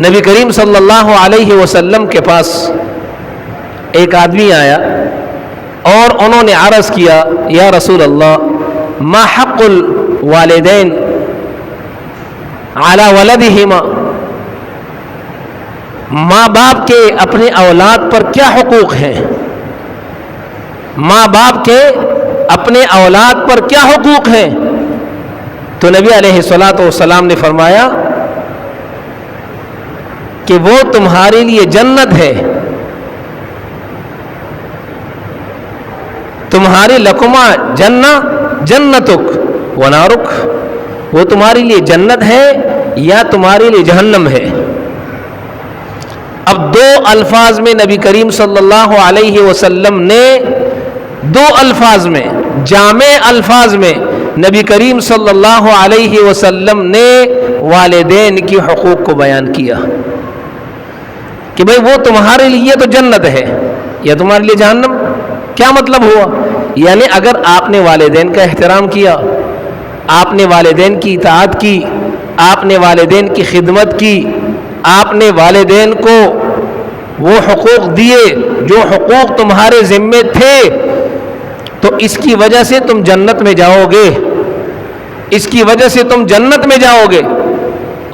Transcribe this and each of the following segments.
نبی کریم صلی اللہ علیہ وسلم کے پاس ایک آدمی آیا اور انہوں نے عرض کیا یا رسول اللہ ما حق الوالدین علی ولدہما، ماں باپ کے اپنے اولاد پر کیا حقوق ہیں؟ ماں باپ کے اپنے اولاد پر کیا حقوق ہیں؟ تو نبی علیہ الصلاۃ والسلام نے فرمایا کہ وہ تمہارے لیے جنت ہے، تمہاری لکما جنہ جنتک ونارک، وہ تمہارے لیے جنت ہے یا تمہارے لیے جہنم ہے۔ اب دو الفاظ میں نبی کریم صلی اللہ علیہ وسلم نے، دو الفاظ میں، جامع الفاظ میں نبی کریم صلی اللہ علیہ وسلم نے والدین کی حقوق کو بیان کیا کہ بھئی وہ تمہارے لیے تو جنت ہے یا تمہارے لیے جہنم۔ کیا مطلب ہوا؟ یعنی اگر آپ نے والدین کا احترام کیا، آپ نے والدین کی اطاعت کی، آپ نے والدین کی خدمت کی، آپ نے والدین کو وہ حقوق دیے جو حقوق تمہارے ذمے تھے، تو اس کی وجہ سے تم جنت میں جاؤ گے، اس کی وجہ سے تم جنت میں جاؤ گے۔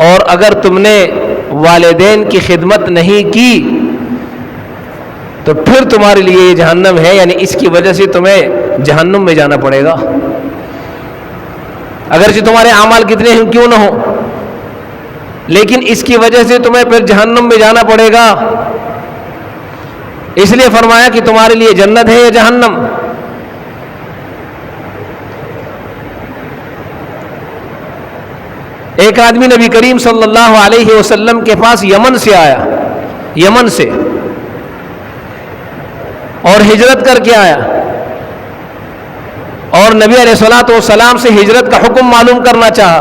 اور اگر تم نے والدین کی خدمت نہیں کی تو پھر تمہارے لیے یہ جہنم ہے، یعنی اس کی وجہ سے تمہیں جہنم میں جانا پڑے گا، اگرچہ تمہارے اعمال کتنے ہی کیوں نہ ہو، لیکن اس کی وجہ سے تمہیں پھر جہنم میں جانا پڑے گا۔ اس لیے فرمایا کہ تمہارے لیے جنت ہے یا جہنم۔ ایک آدمی نبی کریم صلی اللہ علیہ وسلم کے پاس یمن سے آیا، یمن سے، اور ہجرت کر کے آیا، اور نبی علیہ الصلوۃ والسلام سے ہجرت کا حکم معلوم کرنا چاہا۔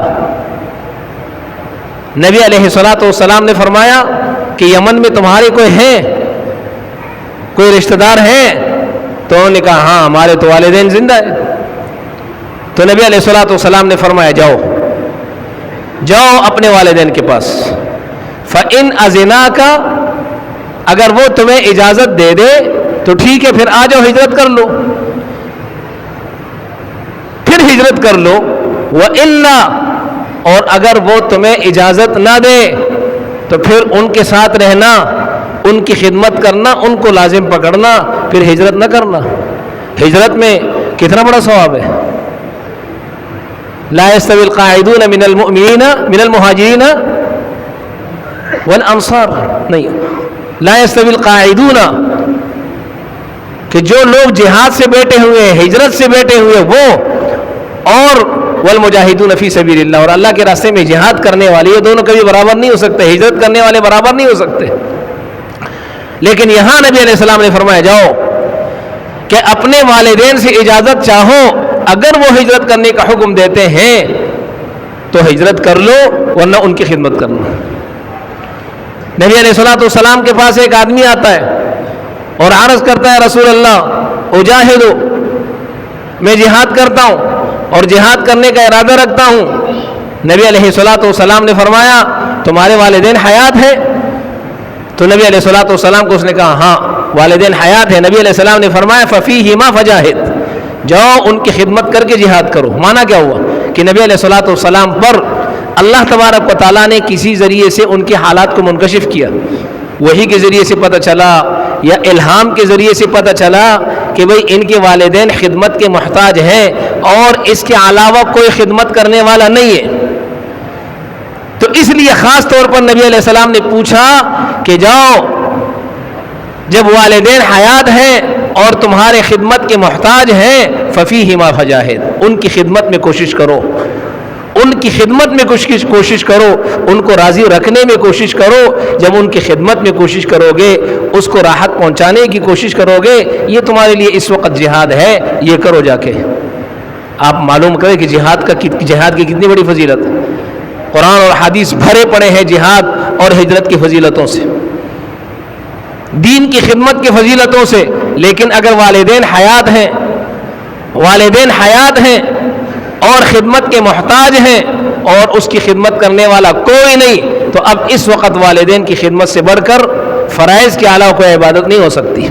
نبی علیہ الصلوۃ والسلام نے فرمایا کہ یمن میں تمہارے کوئی ہیں، کوئی رشتہ دار ہیں؟ تو انہوں نے کہا ہاں ہمارے تو والدین زندہ ہیں۔ تو نبی علیہ الصلوۃ والسلام نے فرمایا جاؤ جاؤ اپنے والدین کے پاس، فَإِنْ أَذِنَاكَ، اگر وہ تمہیں اجازت دے دے تو ٹھیک ہے، پھر آ جاؤ ہجرت کر لو، پھر ہجرت کر لو، وَإِلَّا، اور اگر وہ تمہیں اجازت نہ دے تو پھر ان کے ساتھ رہنا، ان کی خدمت کرنا، ان کو لازم پکڑنا، پھر ہجرت نہ کرنا۔ ہجرت میں کتنا بڑا ثواب ہے۔ لا يستوي القاعدون من المؤمنين من المهاجرين والانصار، نہیں، لا يستوي القاعدون، کہ جو لوگ جہاد سے بیٹھے ہوئے ہیں، ہجرت سے بیٹھے ہوئے وہ، اور والمجاہدون فی سبیل اللہ، اور اللہ کے راستے میں جہاد کرنے والے، یہ دونوں کبھی برابر نہیں ہو سکتے، ہجرت کرنے والے برابر نہیں ہو سکتے۔ لیکن یہاں نبی علیہ السلام نے فرمایا جاؤ کہ اپنے والدین سے اجازت چاہو، اگر وہ ہجرت کرنے کا حکم دیتے ہیں تو ہجرت کر لو، ورنہ ان کی خدمت کرنا۔ نبی علیہ الصلوۃ والسلام کے پاس ایک آدمی آتا ہے اور عرض کرتا ہے رسول اللہ اجاہد، میں جہاد کرتا ہوں اور جہاد کرنے کا ارادہ رکھتا ہوں۔ نبی علیہ الصلوۃ والسلام نے فرمایا تمہارے والدین حیات ہیں؟ تو نبی علیہ الصلوۃ والسلام کو اس نے کہا ہاں والدین حیات ہیں۔ نبی علیہ السلام نے فرمایا ففیہما فجاہد، جاؤ ان کی خدمت کر کے جہاد کرو۔ مانا کیا ہوا کہ نبی علیہ الصلوۃ والسلام پر اللہ تبارک و تعالیٰ نے کسی ذریعے سے ان کے حالات کو منکشف کیا، وحی کے ذریعے سے پتہ چلا یا الہام کے ذریعے سے پتہ چلا کہ بھئی ان کے والدین خدمت کے محتاج ہیں اور اس کے علاوہ کوئی خدمت کرنے والا نہیں ہے۔ تو اس لیے خاص طور پر نبی علیہ السلام نے پوچھا کہ جاؤ جب والدین حیات ہیں اور تمہارے خدمت کے محتاج ہیں ففیہما فجاہد، ان کی خدمت میں کوشش کرو، ان کی خدمت میں کوشش کرو، ان کو راضی رکھنے میں کوشش کرو۔ جب ان کی خدمت میں کوشش کرو گے، اس کو راحت پہنچانے کی کوشش کرو گے، یہ تمہارے لیے اس وقت جہاد ہے، یہ کرو جا کے۔ آپ معلوم کریں کہ جہاد کی کتنی بڑی فضیلت، قرآن اور حدیث بھرے پڑے ہیں جہاد اور ہجرت کی فضیلتوں سے، دین کی خدمت کی فضیلتوں سے۔ لیکن اگر والدین حیات ہیں اور خدمت کے محتاج ہیں اور اس کی خدمت کرنے والا کوئی نہیں، تو اب اس وقت والدین کی خدمت سے بڑھ کر فرائض کے علاوہ کوئی عبادت نہیں ہو سکتی.